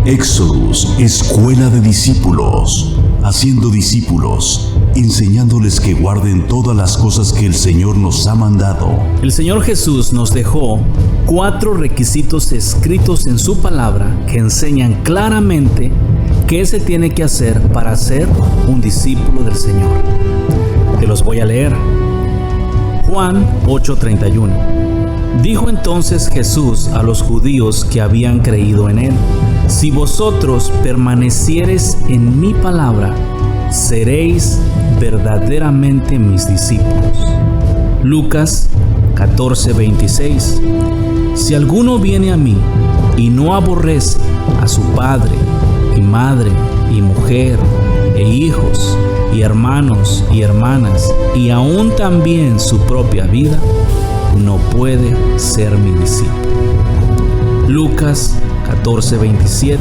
Éxodus, escuela de discípulos, haciendo discípulos, enseñándoles que guarden todas las cosas que el Señor nos ha mandado. El Señor Jesús nos dejó 4 requisitos escritos en su palabra que enseñan claramente qué se tiene que hacer para ser un discípulo del Señor. Te los voy a leer. Juan 8:31. Dijo entonces Jesús a los judíos que habían creído en él: si vosotros permaneciereis en mi palabra, seréis verdaderamente mis discípulos. Lucas 14:26. Si alguno viene a mí y no aborrece a su padre y madre y mujer e hijos y hermanos y hermanas y aún también su propia vida, no puede ser mi discípulo. Lucas 14:27.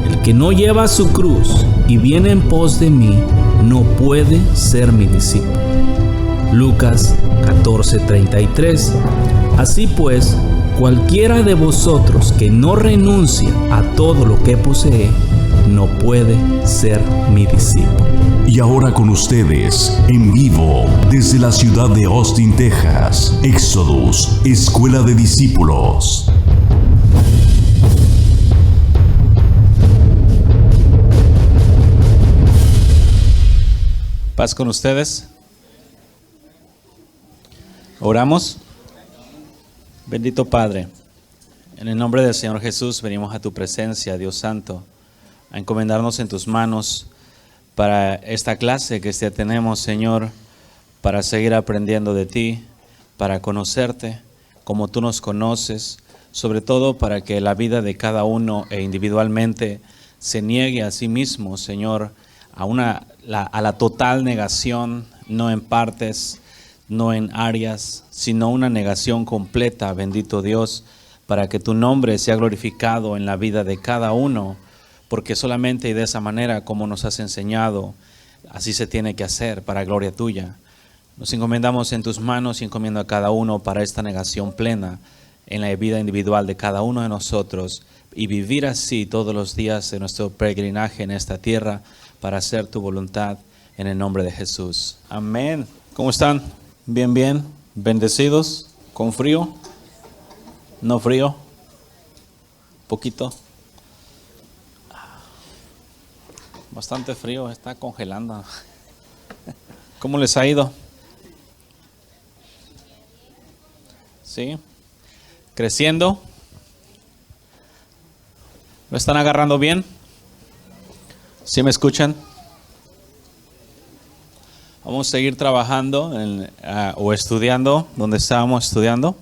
El que no lleva su cruz y viene en pos de mí, no puede ser mi discípulo. Lucas 14:33. Así pues, cualquiera de vosotros que no renuncia a todo lo que posee, no puede ser mi discípulo. Y ahora con ustedes, en vivo, desde la ciudad de Austin, Texas, Éxodus, escuela de discípulos. Paz con ustedes. Oramos. Bendito Padre, en el nombre del Señor Jesús venimos a tu presencia, Dios Santo, a encomendarnos en tus manos para esta clase que tenemos, Señor, para seguir aprendiendo de ti, para conocerte como tú nos conoces, sobre todo para que la vida de cada uno e individualmente se niegue a sí mismo, Señor, a la total negación, no en partes, no en áreas, sino una negación completa, bendito Dios, para que tu nombre sea glorificado en la vida de cada uno, porque solamente y de esa manera como nos has enseñado, así se tiene que hacer para gloria tuya. Nos encomendamos en tus manos y encomiendo a cada uno para esta negación plena en la vida individual de cada uno de nosotros y vivir así todos los días de nuestro peregrinaje en esta tierra para hacer tu voluntad en el nombre de Jesús. Amén. ¿Cómo están? Bien, bien. Bendecidos. ¿Con frío? ¿No frío? ¿Poquito? Bastante frío, está congelando. ¿Cómo les ha ido? ¿Sí? ¿Creciendo? ¿Lo están agarrando bien? ¿Sí me escuchan? Vamos a seguir trabajando o estudiando donde estábamos estudiando.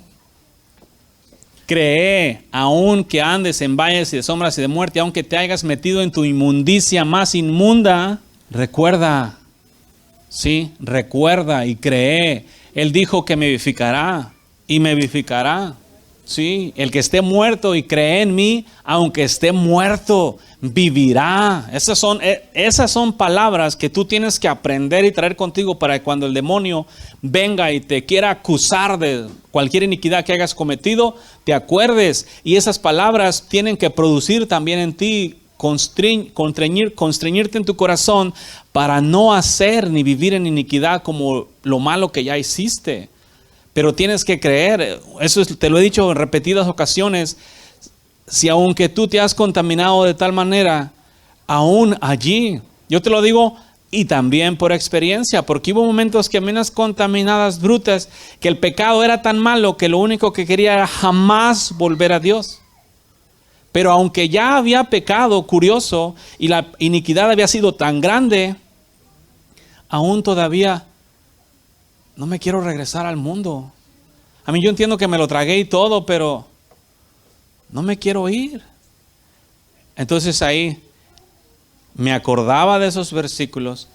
Cree, aun que andes en valles y de sombras y de muerte, aunque te hayas metido en tu inmundicia más inmunda, recuerda, sí, recuerda y cree. Él dijo que me vivificará y me vivificará. Sí, el que esté muerto y cree en mí, aunque esté muerto, vivirá. Esas son palabras que tú tienes que aprender y traer contigo para que cuando el demonio venga y te quiera acusar de cualquier iniquidad que hayas cometido, te acuerdes. Y esas palabras tienen que producir también en ti, constreñirte en tu corazón para no hacer ni vivir en iniquidad como lo malo que ya hiciste. Pero tienes que creer, eso te lo he dicho en repetidas ocasiones, si aunque tú te has contaminado de tal manera, aún allí, yo te lo digo y también por experiencia, porque hubo momentos que me unas contaminadas brutas, que el pecado era tan malo que lo único que quería era jamás volver a Dios. Pero aunque ya había pecado, curioso, y la iniquidad había sido tan grande, aún todavía no me quiero regresar al mundo. A mí yo entiendo que me lo tragué y todo, pero no me quiero ir. Entonces ahí me acordaba de esos versículos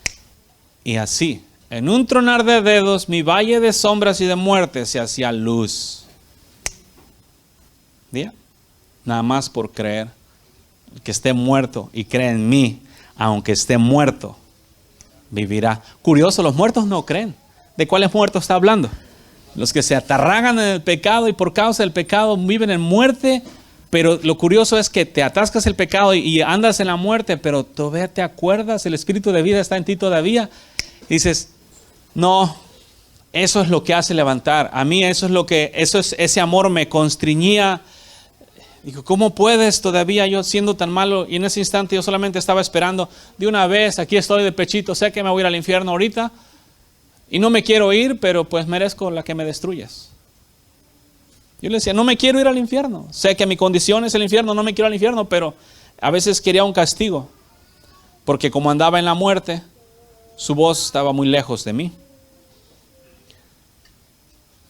y así, en un tronar de dedos, mi valle de sombras y de muerte se hacía luz. ¿Bien? Nada más por creer. El que esté muerto y cree en mí, aunque esté muerto, vivirá. Curioso, los muertos no creen. ¿De cuáles muertos está hablando? Los que se atarragan en el pecado y por causa del pecado viven en muerte Pero lo curioso es que te atascas el pecado y andas en la muerte, pero todavía te acuerdas, el espíritu de vida está en ti todavía. Y dices, no, eso es lo que hace levantar. A mí ese amor me constriñía. Digo, ¿cómo puedes todavía yo siendo tan malo? Y en ese instante yo solamente estaba esperando, de una vez, aquí estoy de pechito, sé que me voy a ir al infierno ahorita. Y no me quiero ir, pero pues merezco la que me destruyas. Yo le decía, no me quiero ir al infierno. Sé que mi condición es el infierno, no me quiero al infierno, pero a veces quería un castigo. Porque como andaba en la muerte, su voz estaba muy lejos de mí.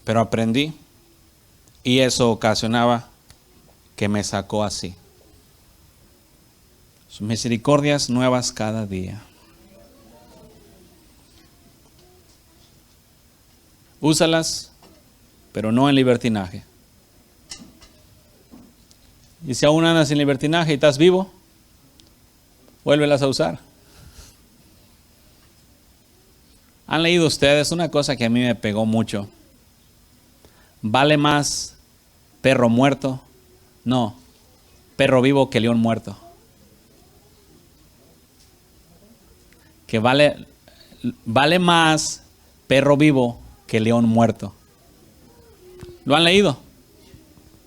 Pero aprendí y eso ocasionaba que me sacó así. Sus misericordias nuevas cada día. Úsalas, pero no en libertinaje. Y si aún andas en libertinaje y estás vivo, vuélvelas a usar. ¿Han leído ustedes una cosa que a mí me pegó mucho? ¿Vale más perro muerto? No, perro vivo que león muerto. Que vale más perro vivo que león muerto. ¿Lo han leído?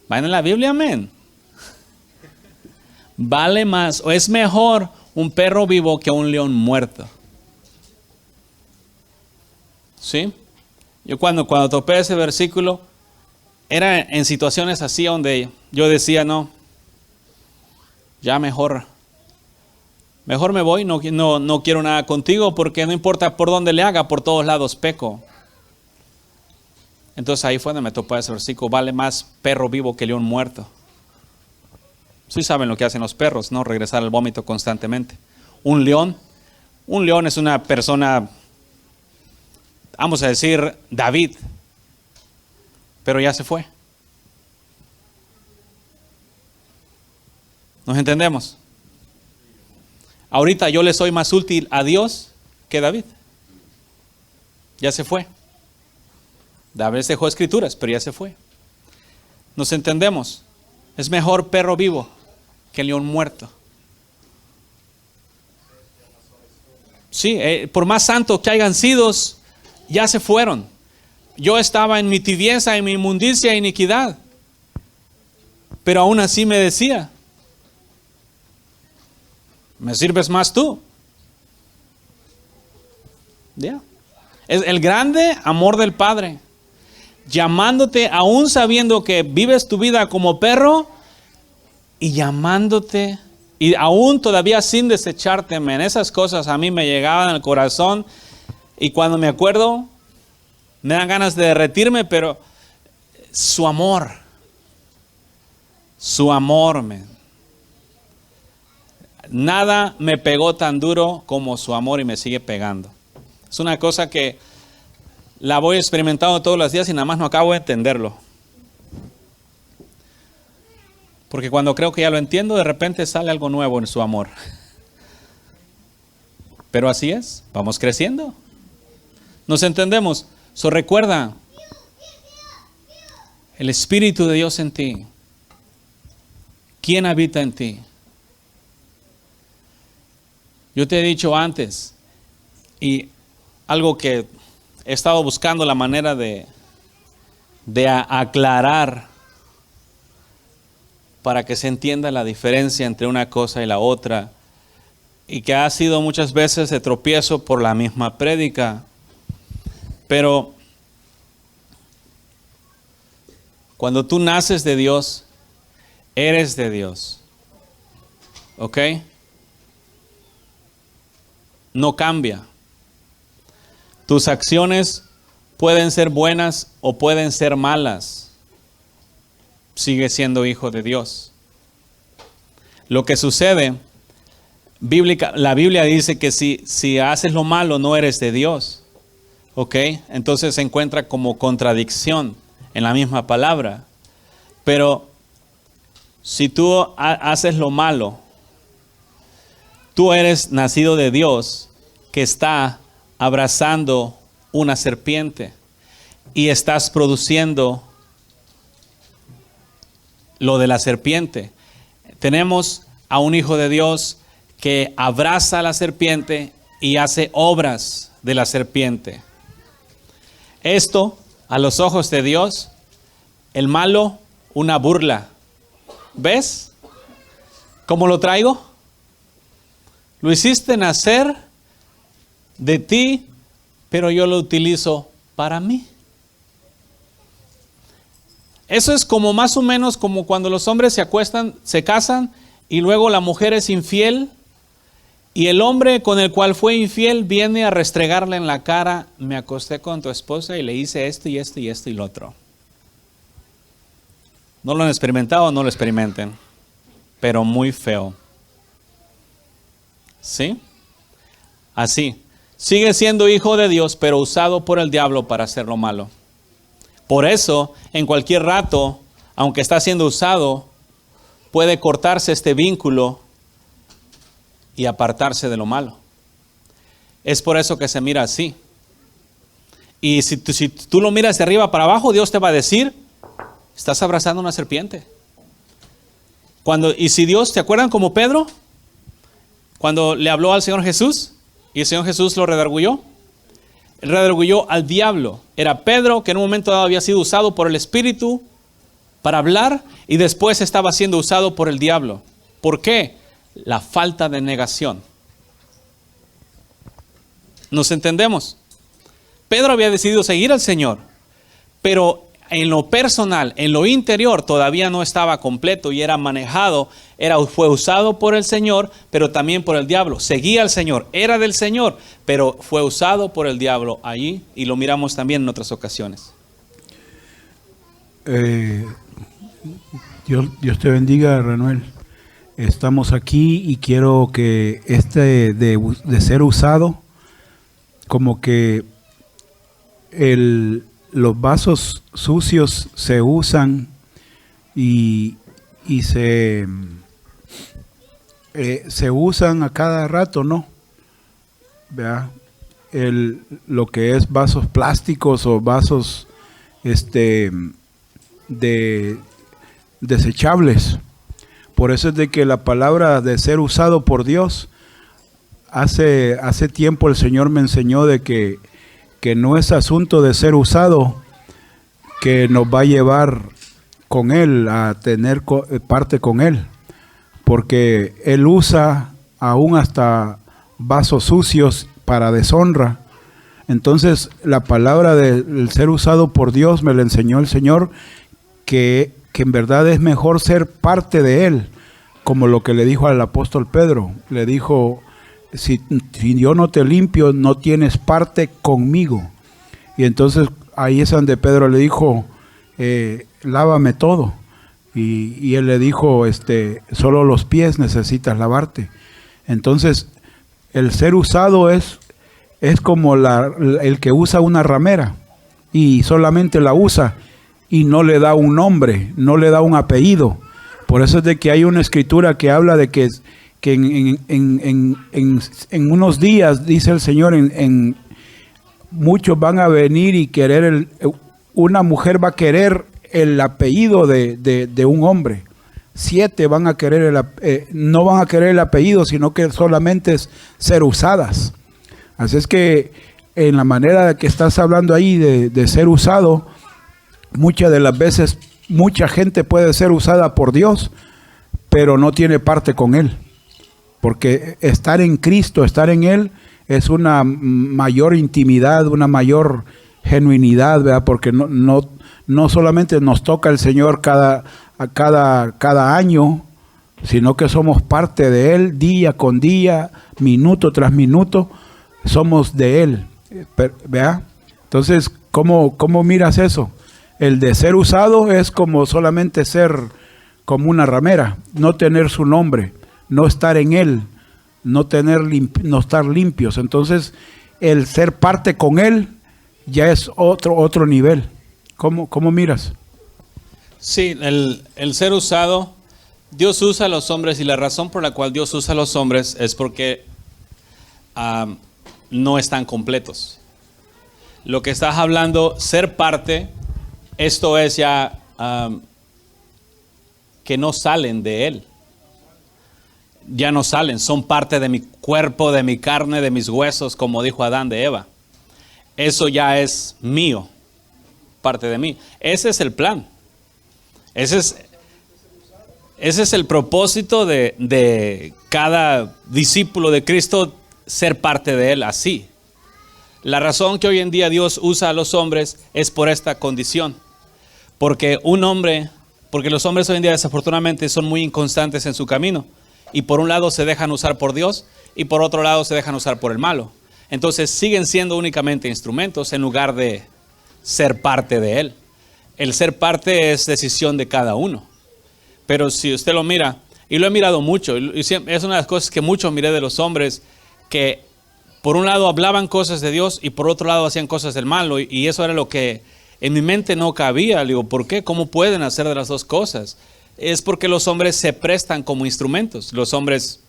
¿Vayan en la Biblia? Amén. Vale más o es mejor un perro vivo que un león muerto. ¿Sí? Yo cuando topé ese versículo, era en situaciones así donde yo decía, no, ya mejor me voy, no quiero nada contigo, porque no importa por dónde le haga, por todos lados peco. Entonces ahí fue donde me topé ese versículo, vale más perro vivo que león muerto. Sí saben lo que hacen los perros, ¿no? Regresar al vómito constantemente. Un león es una persona, vamos a decir, David, pero ya se fue. ¿Nos entendemos? Ahorita yo le soy más útil a Dios que David. Ya se fue. David dejó escrituras, pero ya se fue. ¿Nos entendemos? Es mejor perro vivo que león muerto. Sí, por más santos que hayan sido, ya se fueron. Yo estaba en mi tibieza, en mi inmundicia e iniquidad. Pero aún así me decía, ¿me sirves más tú? Ya. Es el grande amor del Padre, llamándote aún sabiendo que vives tu vida como perro y llamándote y aún todavía sin desecharte. En esas cosas a mí me llegaban al corazón y cuando me acuerdo me dan ganas de derretirme, pero su amor, nada me pegó tan duro como su amor y me sigue pegando. Es una cosa que la voy experimentando todos los días y nada más no acabo de entenderlo. Porque cuando creo que ya lo entiendo, de repente sale algo nuevo en su amor. Pero así es, vamos creciendo. Nos entendemos. Recuerda, el Espíritu de Dios en ti. ¿Quién habita en ti? Yo te he dicho antes, y algo que he estado buscando la manera de aclarar para que se entienda la diferencia entre una cosa y la otra, y que ha sido muchas veces de tropiezo por la misma prédica. Pero cuando tú naces de Dios, eres de Dios. ¿Ok? No cambia. Tus acciones pueden ser buenas o pueden ser malas. Sigue siendo hijo de Dios. Lo que sucede, la Biblia dice que si haces lo malo no eres de Dios. ¿Ok? Entonces se encuentra como contradicción en la misma palabra. Pero si tú haces lo malo, tú eres nacido de Dios que está abrazando una serpiente y estás produciendo lo de la serpiente. Tenemos a un hijo de Dios que abraza a la serpiente y hace obras de la serpiente. Esto, a los ojos de Dios, el malo, una burla. ¿Ves cómo lo traigo? Lo hiciste nacer de ti, pero yo lo utilizo para mí. Eso es como más o menos como cuando los hombres se acuestan, se casan y luego la mujer es infiel y el hombre con el cual fue infiel viene a restregarle en la cara: me acosté con tu esposa y le hice esto y esto y esto y lo otro. No lo han experimentado, no lo experimenten, pero muy feo. ¿Sí? Así. Sigue siendo hijo de Dios, pero usado por el diablo para hacer lo malo. Por eso, en cualquier rato, aunque está siendo usado, puede cortarse este vínculo y apartarse de lo malo. Es por eso que se mira así. Y si tú lo miras de arriba para abajo, Dios te va a decir: estás abrazando una serpiente. Y si Dios, ¿te acuerdan como Pedro? Cuando le habló al Señor Jesús y el Señor Jesús lo redarguyó. Él redarguyó al diablo. Era Pedro, que en un momento dado había sido usado por el Espíritu para hablar y después estaba siendo usado por el diablo. ¿Por qué? La falta de negación. ¿Nos entendemos? Pedro había decidido seguir al Señor, pero en lo personal, en lo interior, todavía no estaba completo y era manejado, fue usado por el Señor, pero también por el diablo. Seguía al Señor, era del Señor, pero fue usado por el diablo allí, y lo miramos también en otras ocasiones. Dios te bendiga, Renuel. Estamos aquí y quiero que de ser usado, como que los vasos sucios se usan y se usan a cada rato, ¿no? ¿Verdad? Lo que es vasos plásticos o vasos desechables. Por eso es de que la palabra de ser usado por Dios, hace tiempo el Señor me enseñó de que no es asunto de ser usado que nos va a llevar con Él, a tener parte con Él, porque Él usa aún hasta vasos sucios para deshonra. Entonces la palabra del ser usado por Dios me la enseñó el Señor, que en verdad es mejor ser parte de Él, como lo que le dijo al apóstol Pedro. Le dijo: si yo no te limpio, no tienes parte conmigo. Y entonces ahí es donde Pedro le dijo: lávame todo. Y él le dijo: solo los pies necesitas lavarte. Entonces el ser usado es como el que usa una ramera y solamente la usa y no le da un nombre, no le da un apellido. Por eso es de que hay una escritura que habla de que en unos días, dice el Señor, muchos van a venir y querer, una mujer va a querer el apellido de un hombre. 7 van a querer no van a querer el apellido, sino que solamente es ser usadas. Así es que en la manera que estás hablando ahí de ser usado, muchas de las veces mucha gente puede ser usada por Dios, pero no tiene parte con Él. Porque estar en Cristo, estar en Él, es una mayor intimidad, una mayor genuinidad, ¿verdad? Porque no solamente nos toca el Señor cada año, sino que somos parte de Él día con día, minuto tras minuto, somos de Él, ¿verdad? Entonces, ¿cómo miras eso? El de ser usado es como solamente ser como una ramera, no tener su nombre, no estar en Él, no estar limpios. Entonces, el ser parte con Él ya es otro nivel. ¿Cómo miras? Sí, el ser usado, Dios usa a los hombres, y la razón por la cual Dios usa a los hombres es porque no están completos. Lo que estás hablando, ser parte, esto es ya que no salen de Él. Ya no salen, son parte de mi cuerpo, de mi carne, de mis huesos, como dijo Adán de Eva. Eso ya es mío, parte de mí. Ese es el plan. Ese es el propósito de cada discípulo de Cristo, ser parte de Él así. La razón que hoy en día Dios usa a los hombres es por esta condición. Porque los hombres hoy en día desafortunadamente son muy inconstantes en su camino. Y por un lado se dejan usar por Dios y por otro lado se dejan usar por el malo. Entonces siguen siendo únicamente instrumentos en lugar de ser parte de Él. El ser parte es decisión de cada uno. Pero si usted lo mira, y lo he mirado mucho, y es una de las cosas que mucho miré de los hombres, que por un lado hablaban cosas de Dios y por otro lado hacían cosas del malo. Y eso era lo que en mi mente no cabía. Le digo, ¿por qué? ¿Cómo pueden hacer de las dos cosas? Es porque los hombres se prestan como instrumentos. Los hombres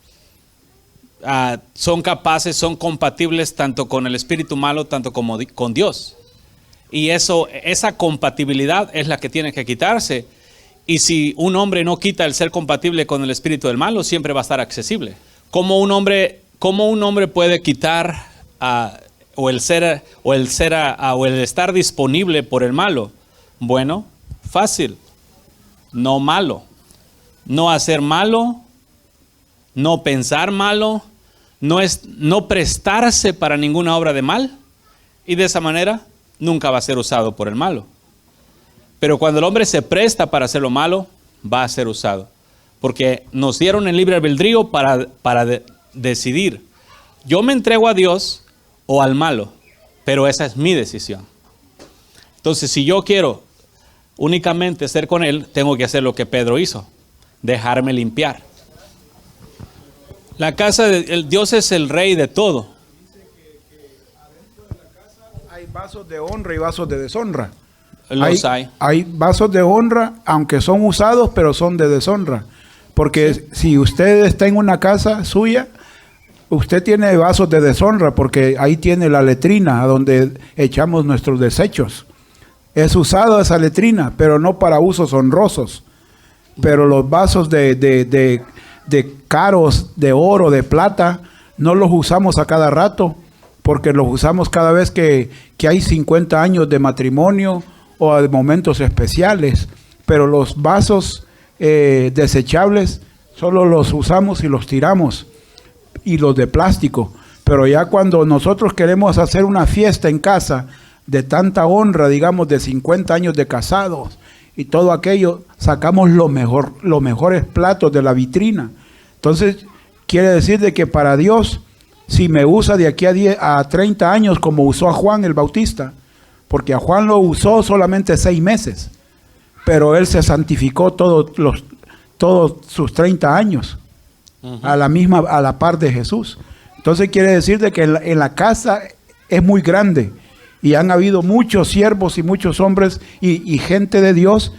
son capaces, son compatibles tanto con el espíritu malo, tanto como con Dios. Y esa compatibilidad es la que tiene que quitarse. Y si un hombre no quita el ser compatible con el espíritu del malo, siempre va a estar accesible. ¿Cómo un hombre puede quitar o el estar disponible por el malo? Bueno, fácil. No malo, no hacer malo, no pensar malo, no prestarse para ninguna obra de mal, y de esa manera nunca va a ser usado por el malo. Pero cuando el hombre se presta para hacer lo malo, va a ser usado, porque nos dieron el libre albedrío para decidir. Yo me entrego a Dios o al malo, pero esa es mi decisión. Entonces, si yo quiero únicamente ser con Él, tengo que hacer lo que Pedro hizo, dejarme limpiar. La casa de Dios es el rey de todo. Hay vasos de honra y vasos de deshonra. Hay vasos de honra, aunque son usados, pero son de deshonra. Porque si usted está en una casa suya, usted tiene vasos de deshonra, porque ahí tiene la letrina donde echamos nuestros desechos. Es usada esa letrina, pero no para usos honrosos. Pero los vasos de caros, de oro, de plata, no los usamos a cada rato, porque los usamos cada vez que hay 50 años de matrimonio o de momentos especiales. Pero los vasos desechables solo los usamos y los tiramos, y los de plástico. Pero ya cuando nosotros queremos hacer una fiesta en casa de tanta honra, digamos de 50 años de casados y todo aquello, sacamos los mejores platos de la vitrina. Entonces quiere decir de que para Dios, si me usa de aquí a 30 años como usó a Juan el Bautista, porque a Juan lo usó solamente 6 meses, pero él se santificó todos sus 30 años, a la par de Jesús. Entonces quiere decir de que en la casa es muy grande, y han habido muchos siervos y muchos hombres y gente de Dios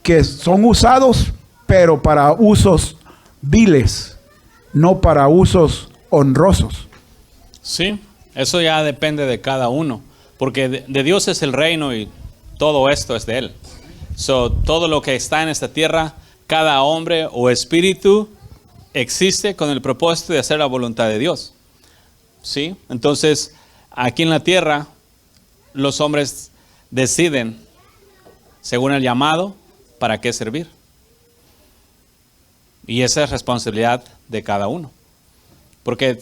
que son usados, pero para usos viles, no para usos honrosos. Sí, eso ya depende de cada uno, porque de Dios es el reino y todo esto es de Él. Todo lo que está en esta tierra, cada hombre o espíritu existe con el propósito de hacer la voluntad de Dios. ¿Sí? Entonces, aquí en la tierra, los hombres deciden, según el llamado, para qué servir. Y esa es responsabilidad de cada uno. Porque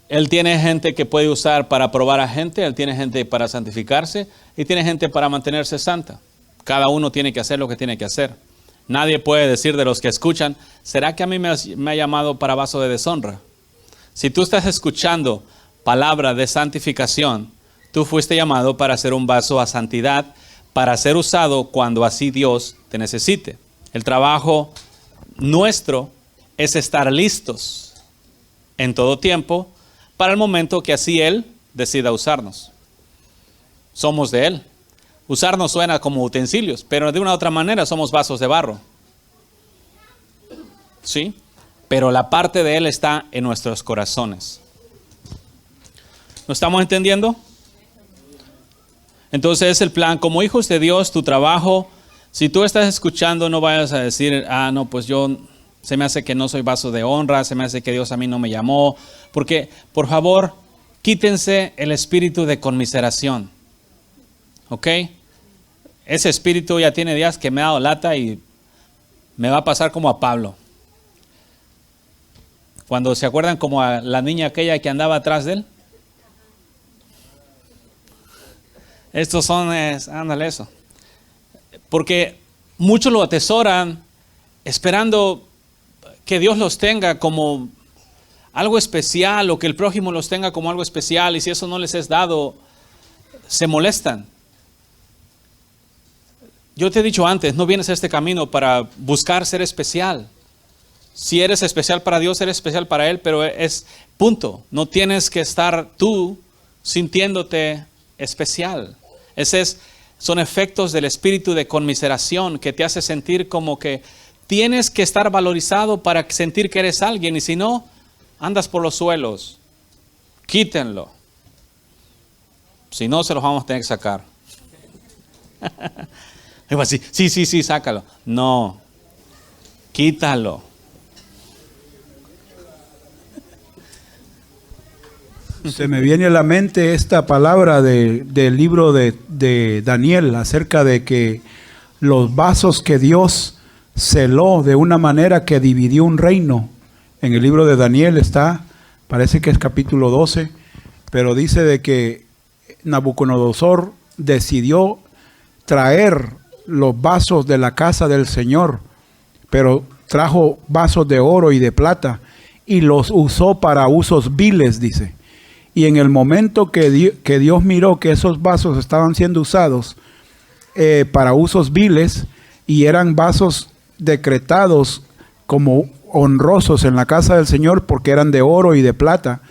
Él tiene gente que puede usar para probar a gente, Él tiene gente para santificarse y tiene gente para mantenerse santa. Cada uno tiene que hacer lo que tiene que hacer. Nadie puede decir de los que escuchan, ¿será que a mí me ha llamado para vaso de deshonra? Si tú estás escuchando palabra de santificación, tú fuiste llamado para ser un vaso a santidad, para ser usado cuando así Dios te necesite. El trabajo nuestro es estar listos en todo tiempo para el momento que así Él decida usarnos. Somos de Él. Usarnos suena como utensilios, pero de una u otra manera somos vasos de barro. ¿Sí? Pero la parte de Él está en nuestros corazones. ¿Lo estamos entendiendo? Entonces es el plan. Como hijos de Dios, tu trabajo Si tú estás escuchando, no vayas a decir, no, pues yo, se me hace que no soy vaso de honra, se me hace que Dios a mí no me llamó. Porque, por favor, quítense el espíritu de conmiseración. ¿Ok? Ese espíritu ya tiene días que me ha dado lata y me va a pasar como a Pablo. Cuando se acuerdan como a la niña aquella que andaba atrás de él. Estos son, ándale eso. Porque muchos lo atesoran esperando que Dios los tenga como algo especial o que el prójimo los tenga como algo especial, y si eso no les es dado, se molestan. Yo te he dicho antes, no vienes a este camino para buscar ser especial. Si eres especial para Dios, eres especial para Él, pero es punto. No tienes que estar tú sintiéndote especial. Son efectos del espíritu de conmiseración que te hace sentir como que tienes que estar valorizado para sentir que eres alguien, y si no, andas por los suelos. Quítenlo. Si no, se los vamos a tener que sacar. Sí, sácalo. No, quítalo. Se me viene a la mente esta palabra del libro de Daniel acerca de que los vasos que Dios celó de una manera que dividió un reino. En el libro de Daniel está, parece que es capítulo 12, pero dice de que Nabucodonosor decidió traer los vasos de la casa del Señor, pero trajo vasos de oro y de plata y los usó para usos viles, dice. Y en el momento que Dios miró que esos vasos estaban siendo usados para usos viles y eran vasos decretados como honrosos en la casa del Señor porque eran de oro y de plata,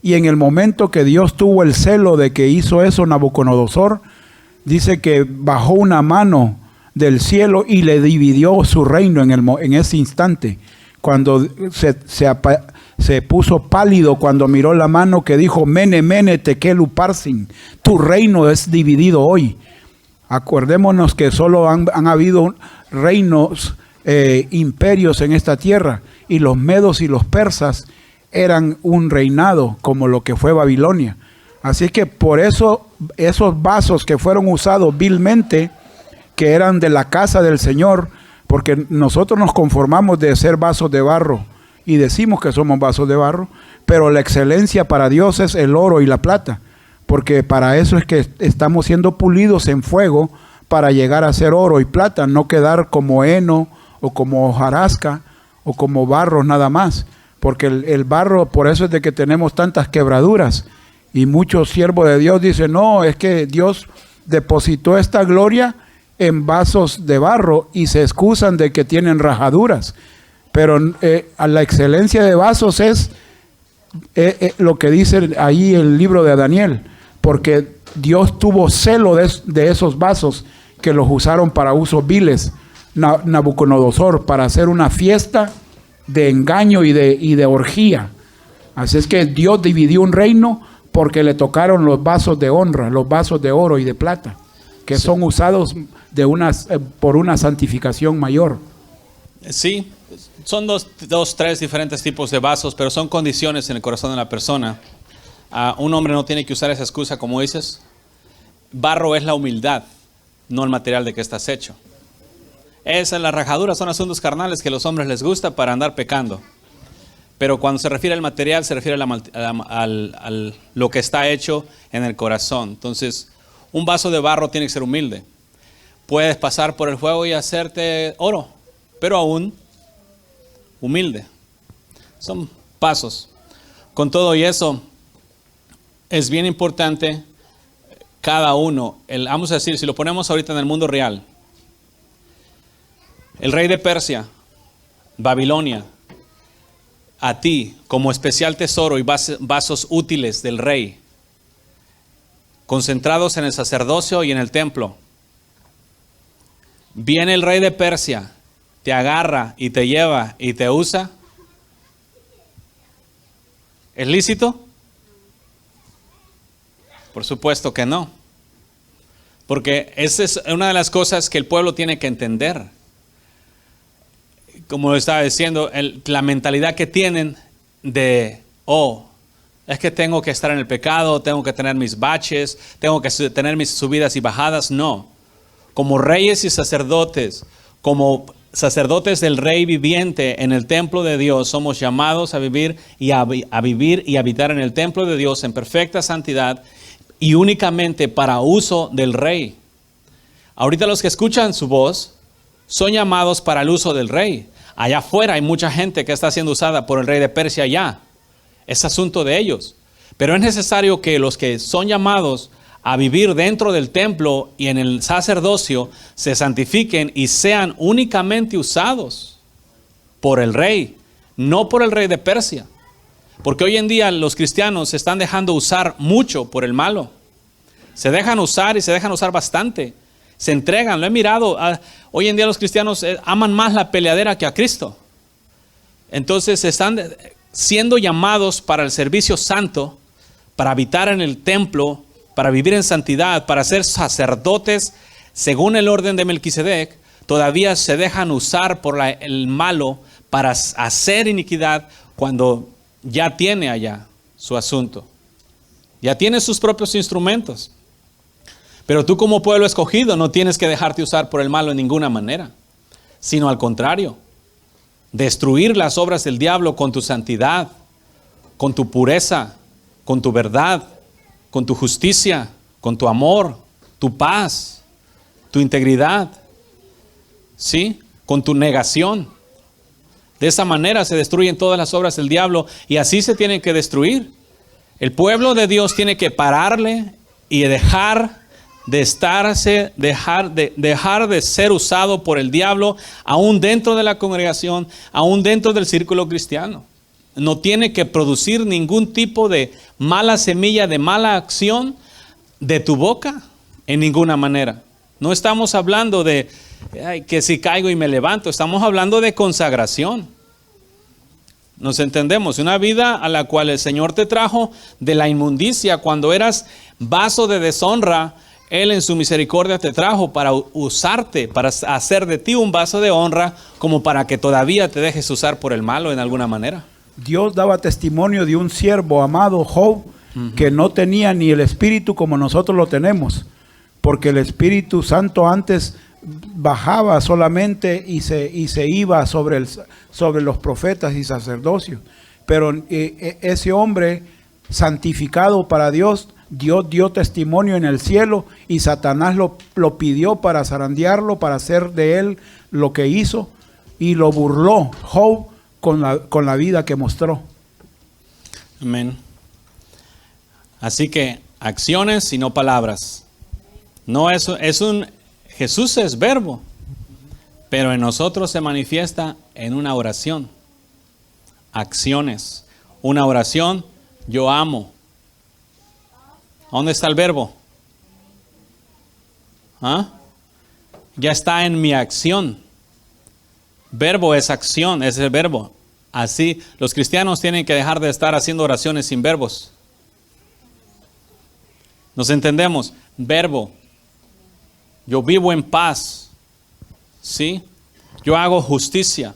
y en el momento que Dios tuvo el celo de que hizo eso Nabucodonosor, dice que bajó una mano del cielo y le dividió su reino en ese instante. Cuando se puso pálido cuando miró la mano que dijo, Mene, Mene, Tekel Uparsin, tu reino es dividido hoy. Acordémonos que solo han habido reinos, imperios en esta tierra, y los medos y los persas eran un reinado como lo que fue Babilonia. Así que por eso esos vasos que fueron usados vilmente, que eran de la casa del Señor, porque nosotros nos conformamos de ser vasos de barro y decimos que somos vasos de barro, pero la excelencia para Dios es el oro y la plata, porque para eso es que estamos siendo pulidos en fuego para llegar a ser oro y plata, no quedar como heno o como hojarasca o como barro nada más, porque el barro, por eso es de que tenemos tantas quebraduras, y muchos siervos de Dios dicen, no, es que Dios depositó esta gloria en vasos de barro y se excusan de que tienen rajaduras, pero a la excelencia de vasos es lo que dice ahí el libro de Daniel, porque Dios tuvo celo de esos vasos que los usaron para usos viles, Nabucodonosor, para hacer una fiesta de engaño y de orgía. Así es que Dios dividió un reino porque le tocaron los vasos de honra, los vasos de oro y de plata, que son usados por una santificación mayor. Sí, son tres diferentes tipos de vasos, pero son condiciones en el corazón de la persona. Un hombre no tiene que usar esa excusa, como dices. Barro es la humildad, no el material de que estás hecho. Las rajaduras son asuntos carnales que a los hombres les gusta para andar pecando. Pero cuando se refiere al material, se refiere a lo que está hecho en el corazón. Entonces, un vaso de barro tiene que ser humilde. Puedes pasar por el fuego y hacerte oro, pero aún humilde. Son pasos. Con todo y eso, es bien importante cada uno. Vamos a decir, si lo ponemos ahorita en el mundo real, el rey de Persia, Babilonia, a ti como especial tesoro y vasos útiles del rey, concentrados en el sacerdocio y en el templo. Viene el rey de Persia, te agarra y te lleva y te usa. ¿Es lícito? Por supuesto que no. Porque esa es una de las cosas que el pueblo tiene que entender. Como lo estaba diciendo, la mentalidad que tienen de, es que tengo que estar en el pecado, tengo que tener mis baches, tengo que tener mis subidas y bajadas. No. Como reyes y sacerdotes, como sacerdotes del Rey viviente en el templo de Dios, somos llamados a vivir y habitar en el templo de Dios en perfecta santidad y únicamente para uso del Rey. Ahorita los que escuchan su voz son llamados para el uso del Rey. Allá afuera hay mucha gente que está siendo usada por el rey de Persia ya. Es asunto de ellos. Pero es necesario que los que son llamados a vivir dentro del templo y en el sacerdocio se santifiquen y sean únicamente usados por el rey, no por el rey de Persia. Porque hoy en día los cristianos se están dejando usar mucho por el malo. Se dejan usar y se dejan usar bastante. Se entregan, lo he mirado. Hoy en día los cristianos aman más la peleadera que a Cristo. Entonces están siendo llamados para el servicio santo, para habitar en el templo, para vivir en santidad, para ser sacerdotes según el orden de Melquisedec. Todavía se dejan usar por el malo para hacer iniquidad cuando ya tiene allá su asunto. Ya tiene sus propios instrumentos. Pero tú como pueblo escogido no tienes que dejarte usar por el malo en ninguna manera, sino al contrario, destruir las obras del diablo con tu santidad, con tu pureza, con tu verdad, con tu justicia, con tu amor, tu paz, tu integridad, ¿sí? Con tu negación. De esa manera se destruyen todas las obras del diablo y así se tienen que destruir. El pueblo de Dios tiene que pararle y dejar de ser usado por el diablo, aún dentro de la congregación, aún dentro del círculo cristiano. No tiene que producir ningún tipo de mala semilla, de mala acción de tu boca, en ninguna manera. No estamos hablando de que si caigo y me levanto, estamos hablando de consagración. Nos entendemos, una vida a la cual el Señor te trajo de la inmundicia cuando eras vaso de deshonra. Él en su misericordia te trajo para usarte, para hacer de ti un vaso de honra, como para que todavía te dejes usar por el malo en alguna manera. Dios daba testimonio de un siervo amado, Job, que no tenía ni el espíritu como nosotros lo tenemos, porque el Espíritu Santo antes bajaba solamente y se iba sobre los profetas y sacerdocios. Pero ese hombre santificado para Dios, Dios dio testimonio en el cielo y Satanás lo pidió para zarandearlo, para hacer de él lo que hizo, y lo burló Job con la vida que mostró. Amén. Así que acciones y no palabras. No Jesús es verbo, pero en nosotros se manifiesta en una oración. Acciones. Una oración, yo amo. ¿Dónde está el verbo? Ya está en mi acción. Verbo es acción, es el verbo. Así, los cristianos tienen que dejar de estar haciendo oraciones sin verbos. ¿Nos entendemos? Verbo. Yo vivo en paz. ¿Sí? Yo hago justicia.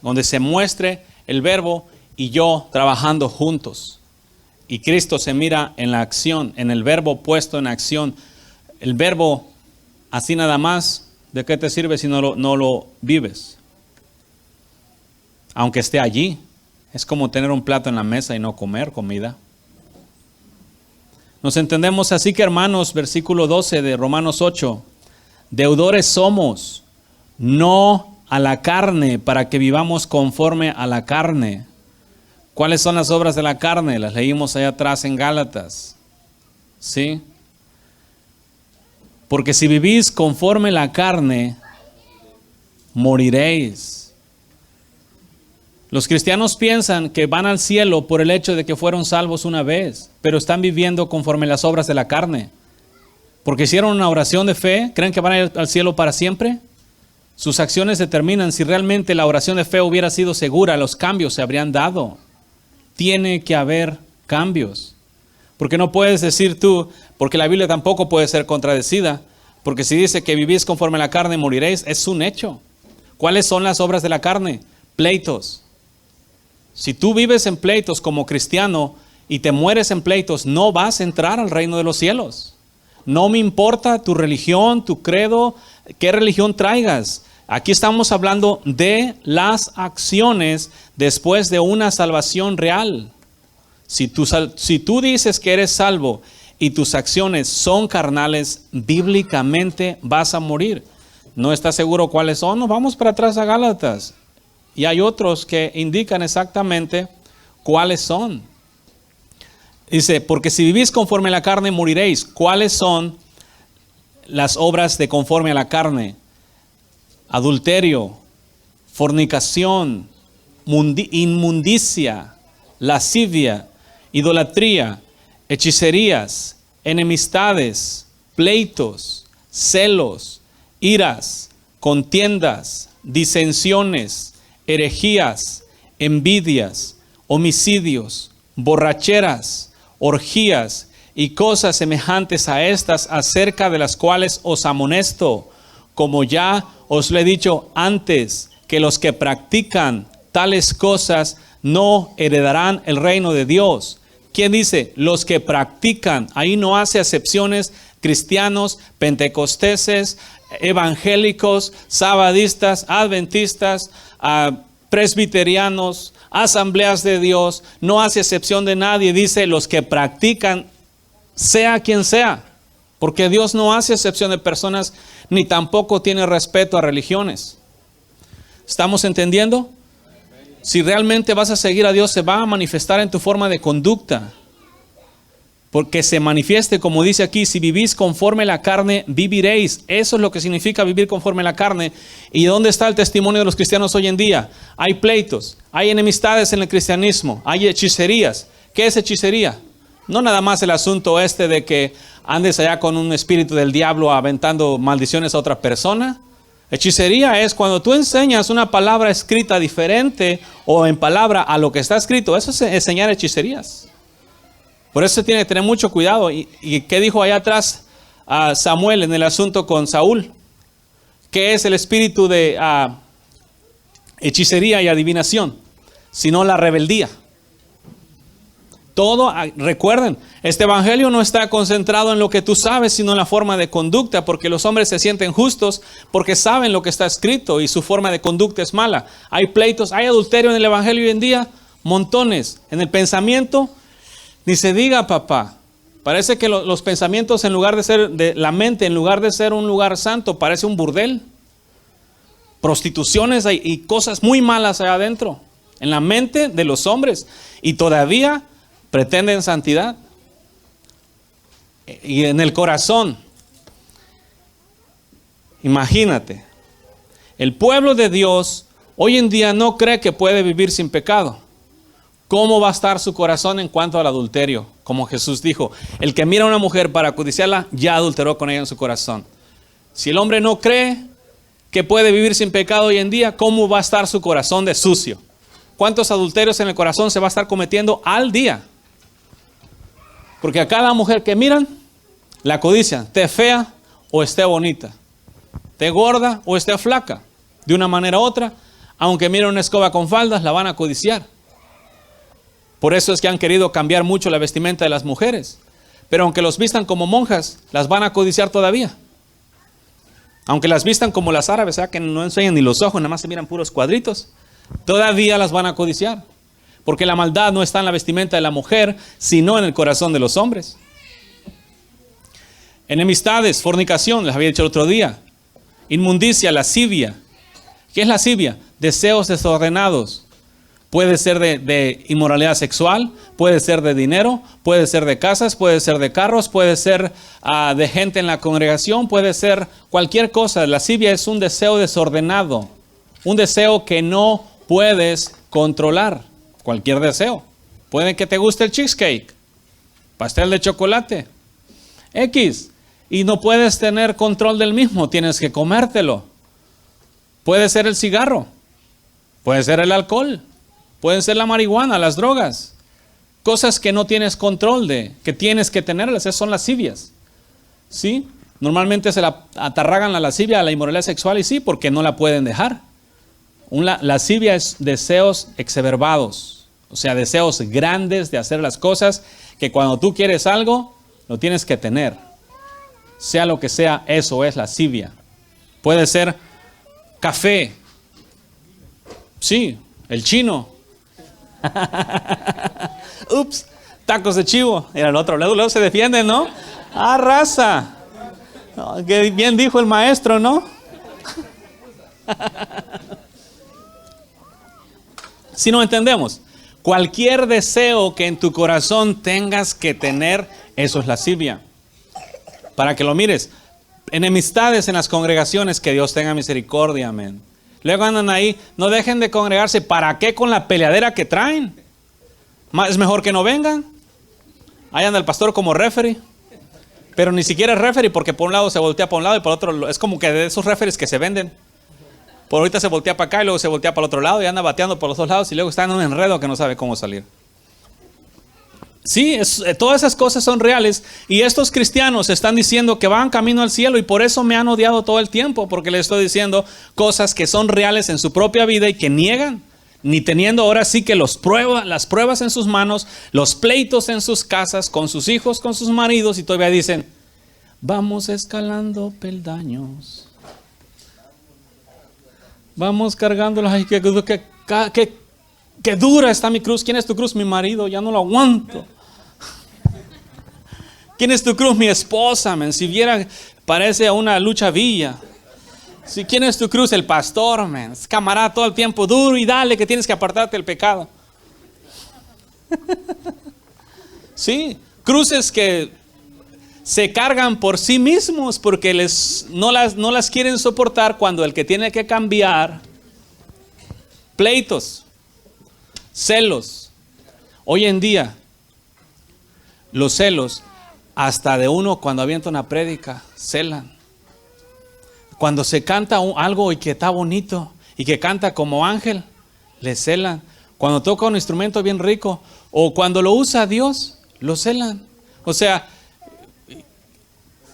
Donde se muestre el verbo y yo trabajando juntos. Y Cristo se mira en la acción, en el verbo puesto en acción. El verbo, así nada más, ¿de qué te sirve si no lo vives? Aunque esté allí, es como tener un plato en la mesa y no comer comida. Nos entendemos así que, hermanos, versículo 12 de Romanos 8, deudores somos, no a la carne, para que vivamos conforme a la carne. ¿Cuáles son las obras de la carne? Las leímos allá atrás en Gálatas. ¿Sí? Porque si vivís conforme la carne, moriréis. Los cristianos piensan que van al cielo por el hecho de que fueron salvos una vez, pero están viviendo conforme las obras de la carne. Porque hicieron una oración de fe, ¿creen que van a ir al cielo para siempre? Sus acciones determinan si realmente la oración de fe hubiera sido segura, los cambios se habrían dado. Tiene que haber cambios. Porque no puedes decir tú, porque la Biblia tampoco puede ser contradecida, Porque si dice que vivís conforme a la carne moriréis, es un hecho. ¿Cuáles son las obras de la carne? Pleitos. Si tú vives en pleitos como cristiano y te mueres en pleitos, no vas a entrar al reino de los cielos. No me importa tu religión, tu credo, qué religión traigas. Aquí estamos hablando de las acciones después de una salvación real. Si tú dices que eres salvo y tus acciones son carnales, bíblicamente vas a morir. ¿No estás seguro cuáles son? Nos vamos para atrás a Gálatas. Y hay otros que indican exactamente cuáles son. Dice, porque si vivís conforme a la carne, moriréis. ¿Cuáles son las obras de conforme a la carne? Adulterio, fornicación, inmundicia, lascivia, idolatría, hechicerías, enemistades, pleitos, celos, iras, contiendas, disensiones, herejías, envidias, homicidios, borracheras, orgías y cosas semejantes a estas, acerca de las cuales os amonesto, como ya os lo he dicho antes, que los que practican tales cosas no heredarán el reino de Dios. ¿Quién dice? Los que practican. Ahí no hace acepciones: cristianos, pentecosteses, evangélicos, sabadistas, adventistas, presbiterianos, asambleas de Dios. No hace excepción de nadie. Dice los que practican, sea quien sea. Porque Dios no hace excepción de personas, ni tampoco tiene respeto a religiones. ¿Estamos entendiendo? Si realmente vas a seguir a Dios, se va a manifestar en tu forma de conducta. Porque se manifieste, como dice aquí, si vivís conforme a la carne, viviréis. Eso es lo que significa vivir conforme a la carne. ¿Y dónde está el testimonio de los cristianos hoy en día? Hay pleitos, hay enemistades en el cristianismo, hay hechicerías. ¿Qué es hechicería? No nada más el asunto de que andes allá con un espíritu del diablo aventando maldiciones a otra persona. Hechicería es cuando tú enseñas una palabra escrita diferente o en palabra a lo que está escrito. Eso es enseñar hechicerías. Por eso tiene que tener mucho cuidado. ¿Y qué dijo allá atrás a Samuel en el asunto con Saúl? ¿Qué es el espíritu de hechicería y adivinación? Sino la rebeldía. Todo, recuerden, este evangelio no está concentrado en lo que tú sabes, sino en la forma de conducta, porque los hombres se sienten justos porque saben lo que está escrito y su forma de conducta es mala. Hay pleitos, hay adulterio en el evangelio hoy en día, montones. En el pensamiento, ni se diga, papá. Parece que los pensamientos, en lugar de ser de la mente, en lugar de ser un lugar santo, parece un burdel. Prostituciones y cosas muy malas allá adentro, en la mente de los hombres, y todavía pretenden santidad. Y en el corazón, imagínate, el pueblo de Dios hoy en día no cree que puede vivir sin pecado. ¿Cómo va a estar su corazón en cuanto al adulterio? Como Jesús dijo, el que mira a una mujer para codiciarla, ya adulteró con ella en su corazón. Si el hombre no cree que puede vivir sin pecado hoy en día, ¿cómo va a estar su corazón de sucio? ¿Cuántos adulterios en el corazón se va a estar cometiendo al día? Porque a cada mujer que miran, la codician, esté fea o esté bonita, esté gorda o esté flaca. De una manera u otra, aunque miren una escoba con faldas, la van a codiciar. Por eso es que han querido cambiar mucho la vestimenta de las mujeres. Pero aunque los vistan como monjas, las van a codiciar todavía. Aunque las vistan como las árabes, que no enseñan ni los ojos, nada más se miran puros cuadritos, todavía las van a codiciar. Porque la maldad no está en la vestimenta de la mujer, sino en el corazón de los hombres. Enemistades, fornicación, les había dicho el otro día. Inmundicia, lascivia. ¿Qué es lascivia? Deseos desordenados. Puede ser de inmoralidad sexual, puede ser de dinero, puede ser de casas, puede ser de carros, puede ser de gente en la congregación, puede ser cualquier cosa. Lascivia es un deseo desordenado, un deseo que no puedes controlar. Cualquier deseo. Puede que te guste el cheesecake, pastel de chocolate, X, y no puedes tener control del mismo, tienes que comértelo. Puede ser el cigarro, puede ser el alcohol, puede ser la marihuana, las drogas, cosas que no tienes control de, que tienes que tenerlas, esas son lascivias. ¿Sí? Normalmente se la atarragan la lascivia a la inmoralidad sexual, y sí, porque no la pueden dejar. Una lascivia es deseos exacerbados, o sea, deseos grandes de hacer las cosas, que cuando tú quieres algo, lo tienes que tener. Sea lo que sea, eso es lascivia. Puede ser café. Sí, el chino. Ups, tacos de chivo. Era el otro, luego se defienden, ¿no? Ah, raza. No, que bien dijo el maestro, ¿no? Si no entendemos, cualquier deseo que en tu corazón tengas que tener, eso es lascivia. Para que lo mires. Enemistades en las congregaciones, que Dios tenga misericordia, amén. Luego andan ahí, no dejen de congregarse. ¿Para qué con la peleadera que traen? Es mejor que no vengan. Ahí anda el pastor como referee. Pero ni siquiera es referee, porque por un lado se voltea para un lado y por otro, es como que de esos referees que se venden. Por ahorita se voltea para acá y luego se voltea para el otro lado y anda bateando por los dos lados y luego está en un enredo que no sabe cómo salir. Sí, todas esas cosas son reales, y estos cristianos están diciendo que van camino al cielo, y por eso me han odiado todo el tiempo, porque les estoy diciendo cosas que son reales en su propia vida y que niegan, ni teniendo ahora sí que las pruebas en sus manos, los pleitos en sus casas, con sus hijos, con sus maridos, y todavía dicen, vamos escalando peldaños, vamos cargándolas. Ay, qué dura está mi cruz. ¿Quién es tu cruz? Mi marido, ya no lo aguanto. ¿Quién es tu cruz? Mi esposa, men. Si viera, parece a una lucha villa. ¿Quién es tu cruz? El pastor, men. Es camarada todo el tiempo, duro y dale, que tienes que apartarte del pecado. Sí, cruces que se cargan por sí mismos porque no las quieren soportar, cuando el que tiene que cambiar, pleitos, celos. Hoy en día, los celos, hasta de uno cuando avienta una prédica, celan. Cuando se canta algo y que está bonito y que canta como ángel, le celan. Cuando toca un instrumento bien rico o cuando lo usa Dios, lo celan. O sea,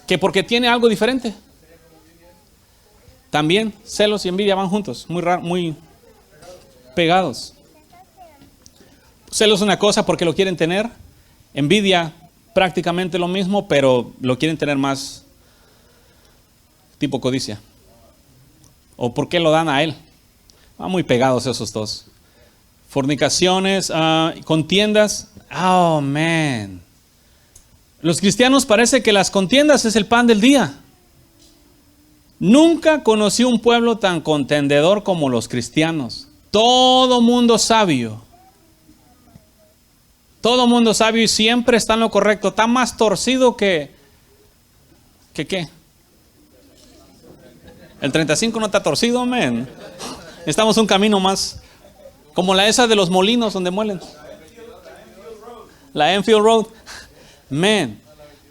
que porque tiene algo diferente. También celos y envidia van juntos, muy raro, muy pegados. Celos es una cosa porque lo quieren tener. Envidia prácticamente lo mismo, pero lo quieren tener más tipo codicia. ¿O por qué lo dan a él? Van muy pegados esos dos. Fornicaciones, contiendas. Oh, man. Los cristianos parece que las contiendas es el pan del día. Nunca conocí un pueblo tan contendedor como los cristianos. Todo mundo sabio. Todo mundo sabio y siempre está en lo correcto. Está más torcido que ¿qué? El 35 no está torcido, men. Estamos un camino más. Como la esa de los molinos donde muelen. La Enfield Road. Men.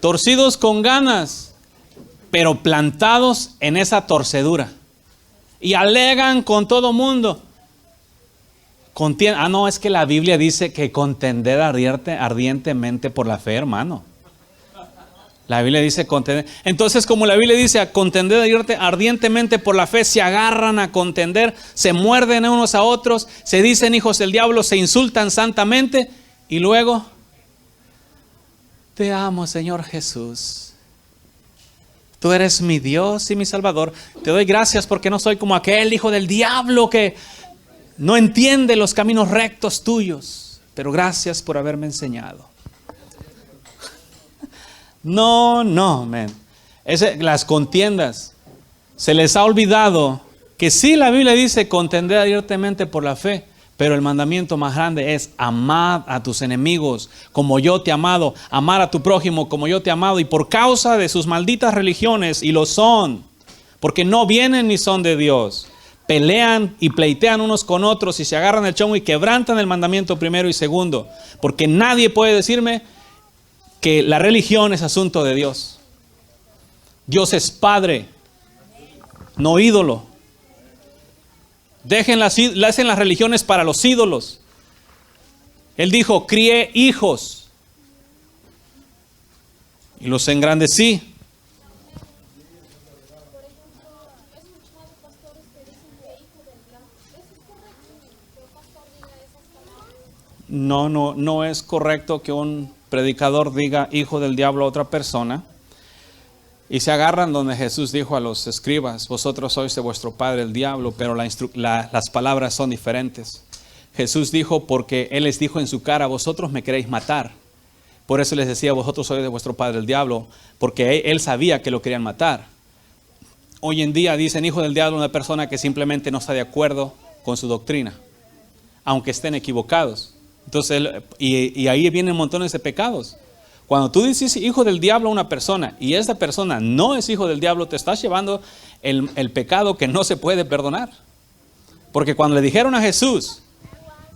Torcidos con ganas, pero plantados en esa torcedura. Y alegan con todo mundo. No, es que la Biblia dice que contender ardientemente por la fe, hermano. La Biblia dice contender. Entonces, como la Biblia dice a contender ardientemente por la fe, se agarran a contender, se muerden unos a otros, se dicen hijos del diablo, se insultan santamente y luego, te amo, Señor Jesús. Tú eres mi Dios y mi Salvador. Te doy gracias porque no soy como aquel hijo del diablo que no entiende los caminos rectos tuyos, pero gracias por haberme enseñado. No, man. Las contiendas. Se les ha olvidado que sí, la Biblia dice contender ardientemente por la fe, pero el mandamiento más grande es amar a tus enemigos como yo te he amado, amar a tu prójimo como yo te he amado, y por causa de sus malditas religiones, y lo son, porque no vienen ni son de Dios, pelean y pleitean unos con otros y se agarran el chongo y quebrantan el mandamiento primero y segundo, porque nadie puede decirme que la religión es asunto de Dios. Dios es Padre, no ídolo. Hacen las religiones para los ídolos. Él dijo, crié hijos y los engrandecí. no es correcto que un predicador diga hijo del diablo a otra persona. Y se agarran donde Jesús dijo a los escribas, vosotros sois de vuestro padre el diablo, pero las palabras son diferentes. Jesús dijo, porque Él les dijo en su cara, vosotros me queréis matar. Por eso les decía, vosotros sois de vuestro padre el diablo, porque Él sabía que lo querían matar. Hoy en día dicen hijo del diablo a una persona que simplemente no está de acuerdo con su doctrina, aunque estén equivocados. Entonces, y ahí vienen montones de pecados. Cuando tú dices hijo del diablo a una persona y esa persona no es hijo del diablo, te estás llevando el pecado que no se puede perdonar. Porque cuando le dijeron a Jesús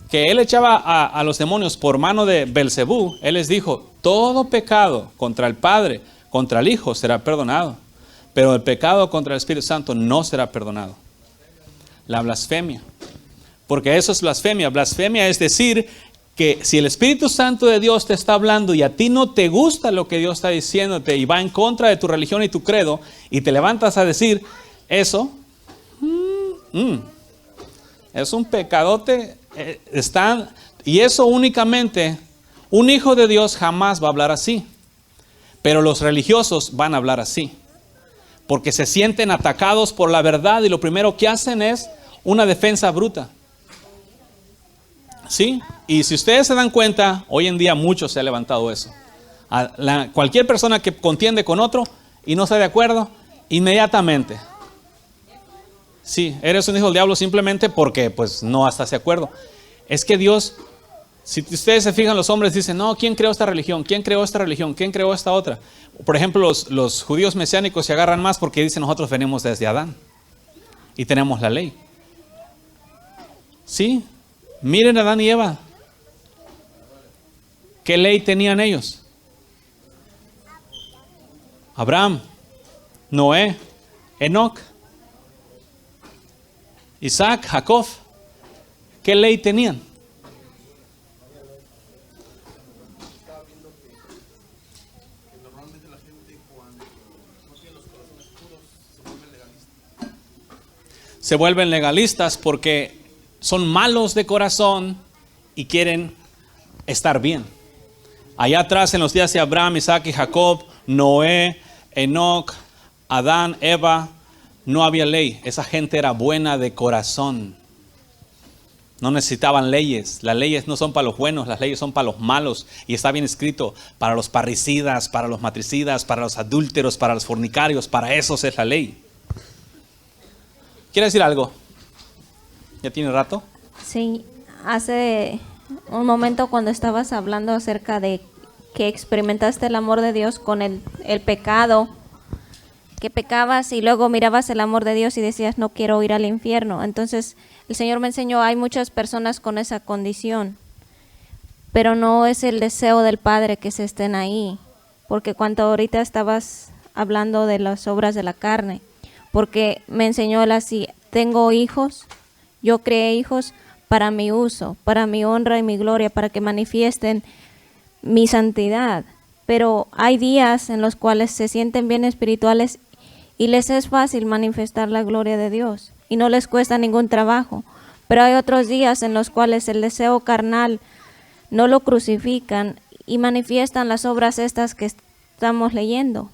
que Él echaba a los demonios por mano de Belcebú, Él les dijo, todo pecado contra el Padre, contra el Hijo será perdonado, pero el pecado contra el Espíritu Santo no será perdonado. La blasfemia. Porque eso es blasfemia. Blasfemia es decir que si el Espíritu Santo de Dios te está hablando y a ti no te gusta lo que Dios está diciéndote y va en contra de tu religión y tu credo y te levantas a decir eso, es un pecadote. Y eso únicamente, un hijo de Dios jamás va a hablar así. Pero los religiosos van a hablar así. Porque se sienten atacados por la verdad y lo primero que hacen es una defensa bruta. ¿Sí? Y si ustedes se dan cuenta, hoy en día mucho se ha levantado eso. Cualquier persona que contiende con otro y no está de acuerdo, inmediatamente. Sí, eres un hijo del diablo simplemente porque pues no estás de acuerdo. Es que Dios, si ustedes se fijan, los hombres dicen, no, ¿quién creó esta religión? ¿Quién creó esta religión? ¿Quién creó esta otra? Por ejemplo, los judíos mesiánicos se agarran más porque dicen, nosotros venimos desde Adán y tenemos la ley. Sí, miren a Adán y Eva. ¿Qué ley tenían ellos? Abraham, Noé, Enoc, Isaac, Jacob. ¿Qué ley tenían? Se vuelven legalistas porque son malos de corazón y quieren estar bien. Allá atrás en los días de Abraham, Isaac y Jacob, Noé, Enoc, Adán, Eva, no había ley. Esa gente era buena de corazón. No necesitaban leyes. Las leyes no son para los buenos, las leyes son para los malos. Y está bien escrito, para los parricidas, para los matricidas, para los adúlteros, para los fornicarios, para esos es la ley. ¿Quiere decir algo? ¿Ya tiene rato? Sí, hace un momento cuando estabas hablando acerca de que experimentaste el amor de Dios con el pecado, que pecabas y luego mirabas el amor de Dios y decías, no quiero ir al infierno. Entonces el Señor me enseñó, hay muchas personas con esa condición, pero no es el deseo del Padre que se estén ahí, porque cuando ahorita estabas hablando de las obras de la carne, porque me enseñó él así, tengo hijos, yo creé hijos para mi uso, para mi honra y mi gloria, para que manifiesten mi santidad. Pero hay días en los cuales se sienten bien espirituales y les es fácil manifestar la gloria de Dios y no les cuesta ningún trabajo. Pero hay otros días en los cuales el deseo carnal no lo crucifican y manifiestan las obras estas que estamos leyendo,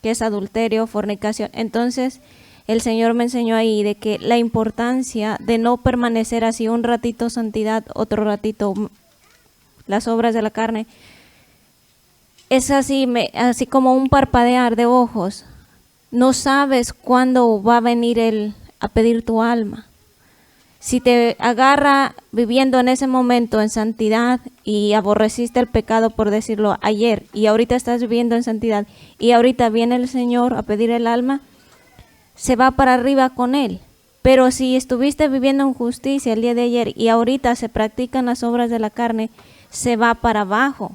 que es adulterio, fornicación. Entonces el Señor me enseñó ahí de que la importancia de no permanecer así un ratito santidad, otro ratito las obras de la carne, es así como un parpadear de ojos. No sabes cuándo va a venir Él a pedir tu alma. Si te agarra viviendo en ese momento en santidad y aborreciste el pecado, por decirlo, ayer, y ahorita estás viviendo en santidad y ahorita viene el Señor a pedir el alma, se va para arriba con Él. Pero si estuviste viviendo en justicia el día de ayer y ahorita se practican las obras de la carne, se va para abajo.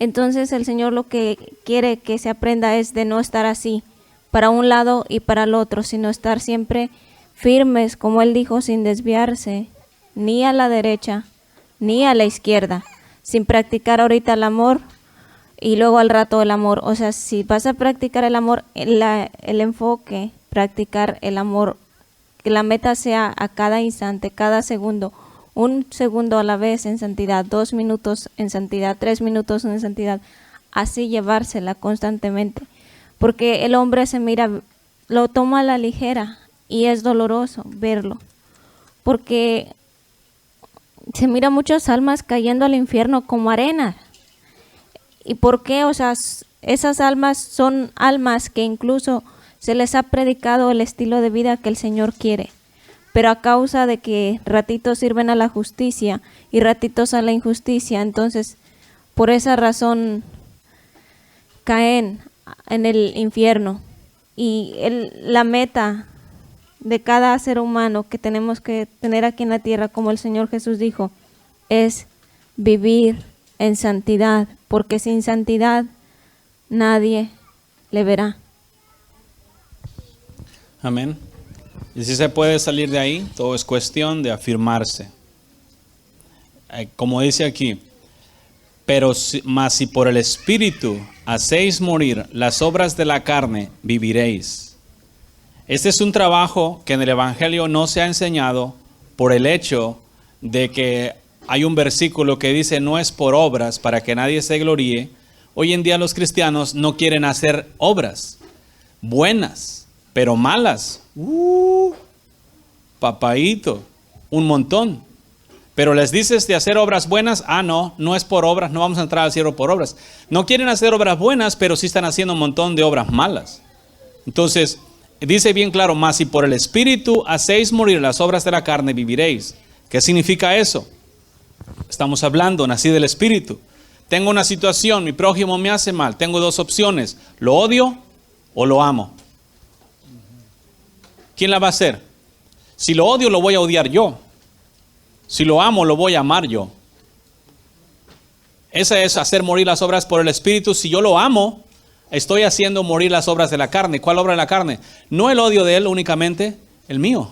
Entonces el Señor lo que quiere que se aprenda es de no estar así, para un lado y para el otro, sino estar siempre firmes, como Él dijo, sin desviarse, ni a la derecha, ni a la izquierda, sin practicar ahorita el amor y luego al rato el amor. O sea, si vas a practicar el amor, el enfoque, practicar el amor, que la meta sea a cada instante, cada segundo, un segundo a la vez en santidad, 2 minutos en santidad, 3 minutos en santidad, así llevársela constantemente, porque el hombre se mira, lo toma a la ligera y es doloroso verlo, porque se mira muchas almas cayendo al infierno como arena. ¿Y por qué? O sea, esas almas son almas que incluso se les ha predicado el estilo de vida que el Señor quiere, pero a causa de que ratitos sirven a la justicia y ratitos a la injusticia, entonces por esa razón caen en el infierno. Y la meta de cada ser humano que tenemos que tener aquí en la tierra, como el Señor Jesús dijo, es vivir en santidad, porque sin santidad nadie le verá. Amén. Y si se puede salir de ahí, todo es cuestión de afirmarse. Como dice aquí, pero mas si por el Espíritu hacéis morir las obras de la carne, viviréis. Este es un trabajo que en el Evangelio no se ha enseñado por el hecho de que hay un versículo que dice no es por obras para que nadie se gloríe. Hoy en día los cristianos no quieren hacer obras buenas, pero malas. Papaíto, un montón. Pero les dices de hacer obras buenas, no es por obras, no vamos a entrar al cielo por obras. No quieren hacer obras buenas, pero sí están haciendo un montón de obras malas. Entonces, dice bien claro, mas si por el Espíritu hacéis morir las obras de la carne, viviréis. ¿Qué significa eso? Estamos hablando, nací del Espíritu. Tengo una situación, mi prójimo me hace mal. Tengo dos opciones, lo odio o lo amo. ¿Quién la va a hacer? Si lo odio, lo voy a odiar yo. Si lo amo, lo voy a amar yo. Esa es hacer morir las obras por el Espíritu. Si yo lo amo, estoy haciendo morir las obras de la carne. ¿Cuál obra de la carne? No el odio de él únicamente, el mío.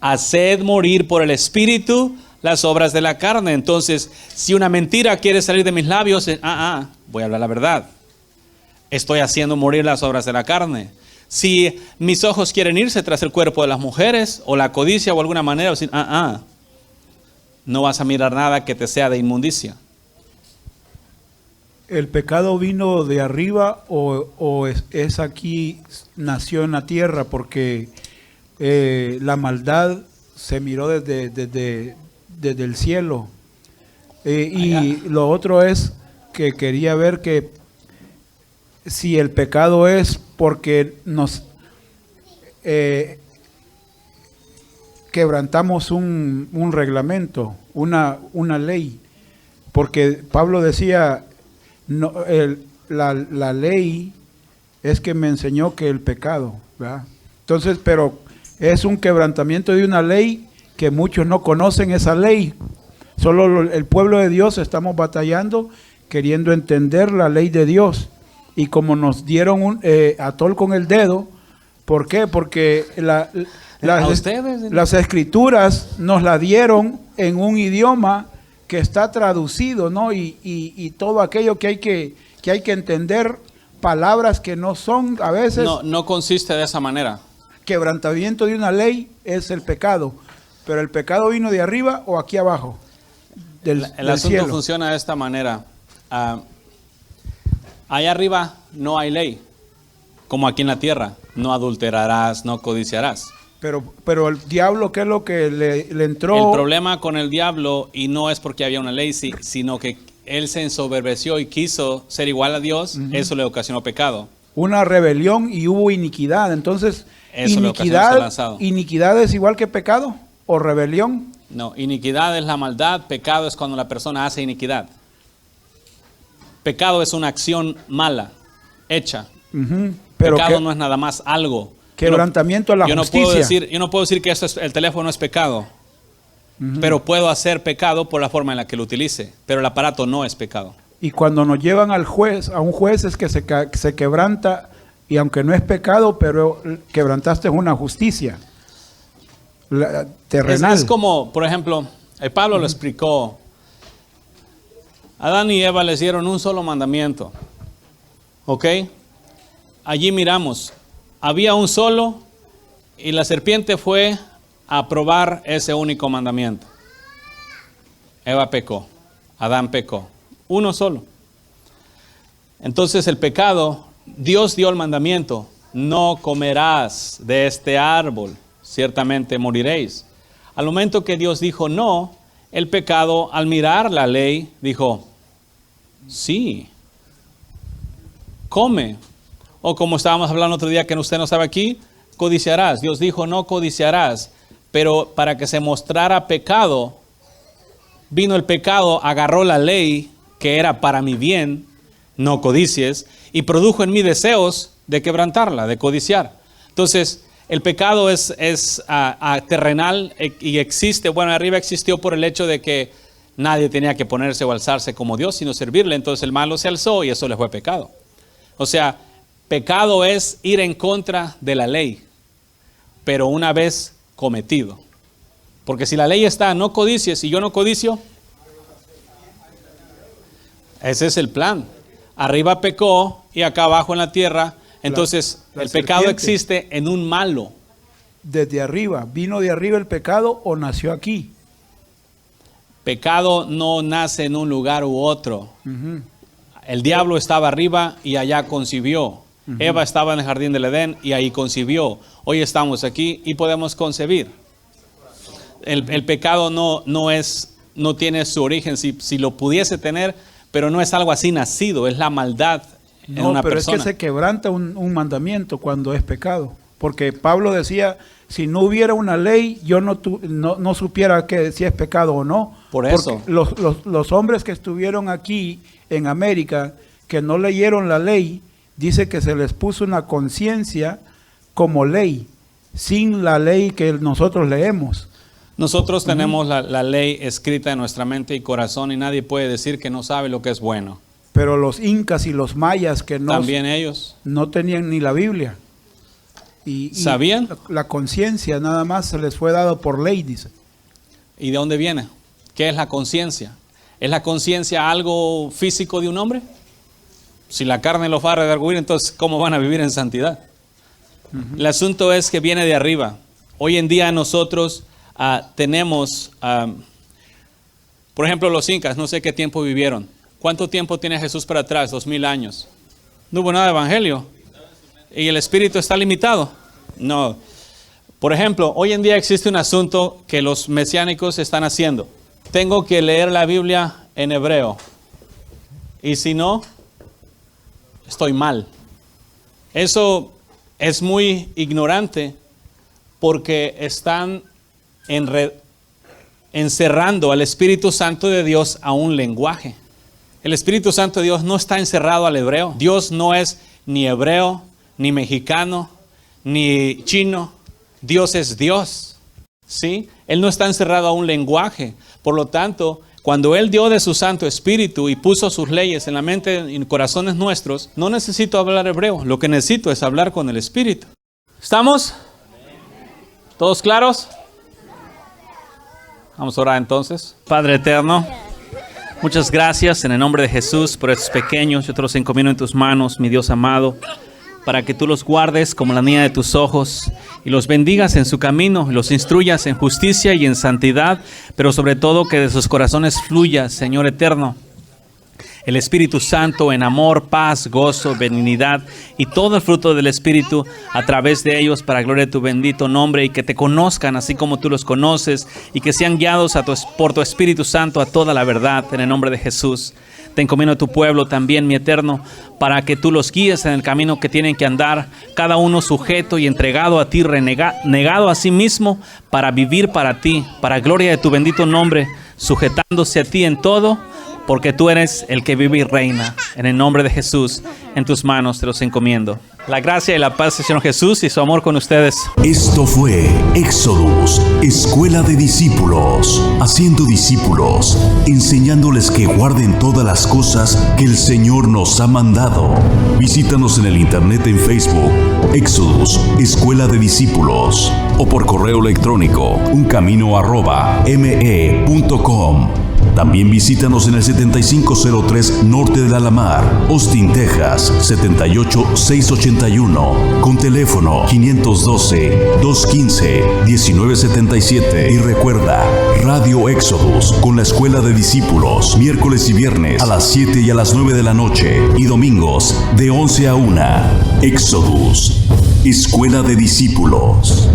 Haced morir por el Espíritu las obras de la carne. Entonces, si una mentira quiere salir de mis labios, voy a hablar la verdad. Estoy haciendo morir las obras de la carne. Si mis ojos quieren irse tras el cuerpo de las mujeres, o la codicia o alguna manera, decir, no vas a mirar nada que te sea de inmundicia. ¿El pecado vino de arriba o es aquí, nació en la tierra? Porque la maldad se miró desde el cielo. Y lo otro es que quería ver que si el pecado es porque nos quebrantamos un reglamento, una ley. Porque Pablo decía, no, la ley es que me enseñó que el pecado, ¿verdad? Entonces, pero es un quebrantamiento de una ley que muchos no conocen esa ley. Solo el pueblo de Dios estamos batallando, queriendo entender la ley de Dios. Y como nos dieron atol con el dedo, ¿por qué? Porque las escrituras nos la dieron en un idioma que está traducido, ¿no? Y todo aquello que hay que entender, palabras que no son a veces. No consiste de esa manera. Quebrantamiento de una ley es el pecado, pero el pecado vino de arriba o aquí abajo del asunto cielo. Funciona de esta manera. Allá arriba no hay ley, como aquí en la tierra. No adulterarás, no codiciarás. Pero el diablo, ¿qué es lo que le entró? El problema con el diablo, y no es porque había una ley, sino que él se ensoberbeció y quiso ser igual a Dios, eso le ocasionó pecado. Una rebelión y hubo iniquidad. Entonces, eso ¿iniquidad es igual que pecado o rebelión? No, iniquidad es la maldad, pecado es cuando la persona hace iniquidad. Pecado es una acción mala, hecha. Pero pecado no es nada más algo. Quebrantamiento a la justicia. Yo no puedo decir que el teléfono es pecado, pero puedo hacer pecado por la forma en la que lo utilice, pero el aparato no es pecado. Y cuando nos llevan a un juez es que se quebranta, y aunque no es pecado, pero quebrantaste una justicia terrenal. Es como, por ejemplo, Pablo lo explicó. Adán y Eva les dieron un solo mandamiento. ¿Ok? Allí miramos. Había un solo y la serpiente fue a probar ese único mandamiento. Eva pecó, Adán pecó, uno solo. Entonces el pecado, Dios dio el mandamiento, no comerás de este árbol, ciertamente moriréis. Al momento que Dios dijo no, el pecado al mirar la ley dijo, sí, come. O como estábamos hablando otro día que usted no sabe aquí, codiciarás. Dios dijo no codiciarás, pero para que se mostrara pecado, vino el pecado, agarró la ley que era para mi bien, no codicies, y produjo en mí deseos de quebrantarla, de codiciar. Entonces, el pecado es terrenal y existe, bueno, arriba existió por el hecho de que nadie tenía que ponerse o alzarse como Dios, sino servirle. Entonces el malo se alzó y eso le fue pecado. O sea, pecado es ir en contra de la ley, pero una vez cometido. Porque si la ley está, no codicies, y yo no codicio, ese es el plan. Arriba pecó y acá abajo en la tierra, entonces el pecado existe en un malo. Desde arriba, ¿vino de arriba el pecado o nació aquí? Pecado no nace en un lugar u otro. El diablo estaba arriba y allá concibió. Eva estaba en el jardín del Edén y ahí concibió. Hoy estamos aquí y podemos concebir. El pecado no tiene su origen, si lo pudiese tener, pero no es algo así nacido, es la maldad en una pero persona. Es que se quebranta un mandamiento cuando es pecado. Porque Pablo decía, si no hubiera una ley, yo no supiera que si es pecado o no. Por eso. Porque los hombres que estuvieron aquí en América, que no leyeron la ley, dice que se les puso una conciencia como ley, sin la ley que nosotros leemos. Nosotros tenemos la ley escrita en nuestra mente y corazón y nadie puede decir que no sabe lo que es bueno. Pero los incas y los mayas que también ellos no tenían ni la Biblia. Y ¿sabían? La conciencia nada más se les fue dado por ley, dice. ¿Y de dónde viene? ¿Qué es la conciencia? ¿Es la conciencia algo físico de un hombre? Si la carne los va a redarguir, entonces ¿cómo van a vivir en santidad? El asunto es que viene de arriba. Hoy en día nosotros tenemos, por ejemplo, los incas, no sé qué tiempo vivieron. ¿Cuánto tiempo tiene Jesús para atrás? 2000 años. No hubo nada de evangelio. ¿Y el espíritu está limitado? No. Por ejemplo, hoy en día existe un asunto que los mesiánicos están haciendo. Tengo que leer la Biblia en hebreo. Y si no, estoy mal. Eso es muy ignorante porque están encerrando al Espíritu Santo de Dios a un lenguaje. El Espíritu Santo de Dios no está encerrado al hebreo. Dios no es ni hebreo, ni mexicano, ni chino. Dios es Dios, ¿sí? Él no está encerrado a un lenguaje. Por lo tanto, cuando Él dio de su Santo Espíritu y puso sus leyes en la mente y en corazones nuestros, no necesito hablar hebreo. Lo que necesito es hablar con el Espíritu. ¿Estamos? ¿Todos claros? Vamos a orar entonces. Padre eterno, muchas gracias en el nombre de Jesús por estos pequeños. Yo te los encomiendo en tus manos, mi Dios amado, para que tú los guardes como la niña de tus ojos y los bendigas en su camino, y los instruyas en justicia y en santidad, pero sobre todo que de sus corazones fluya, Señor eterno, el Espíritu Santo en amor, paz, gozo, benignidad y todo el fruto del Espíritu a través de ellos para gloria de tu bendito nombre, y que te conozcan así como tú los conoces y que sean guiados por tu Espíritu Santo a toda la verdad en el nombre de Jesús. Te encomiendo a tu pueblo también, mi eterno, para que tú los guíes en el camino que tienen que andar, cada uno sujeto y entregado a ti, negado a sí mismo para vivir para ti, para gloria de tu bendito nombre, sujetándose a ti en todo, porque tú eres el que vive y reina. En el nombre de Jesús, en tus manos te los encomiendo. La gracia y la paz del Señor Jesús y su amor con ustedes. Esto fue Éxodus, Escuela de Discípulos, haciendo discípulos, enseñándoles que guarden todas las cosas que el Señor nos ha mandado. Visítanos en el internet en Facebook, Éxodus, Escuela de Discípulos, o por correo electrónico, uncamino@me.com. También visítanos en el 7503 Norte de la Lamar, Austin, Texas, 78681, con teléfono 512-215-1977. Y recuerda, Radio Éxodus, con la Escuela de Discípulos, miércoles y viernes a las 7 y a las 9 de la noche, y domingos de 11 a 1. Éxodus, Escuela de Discípulos.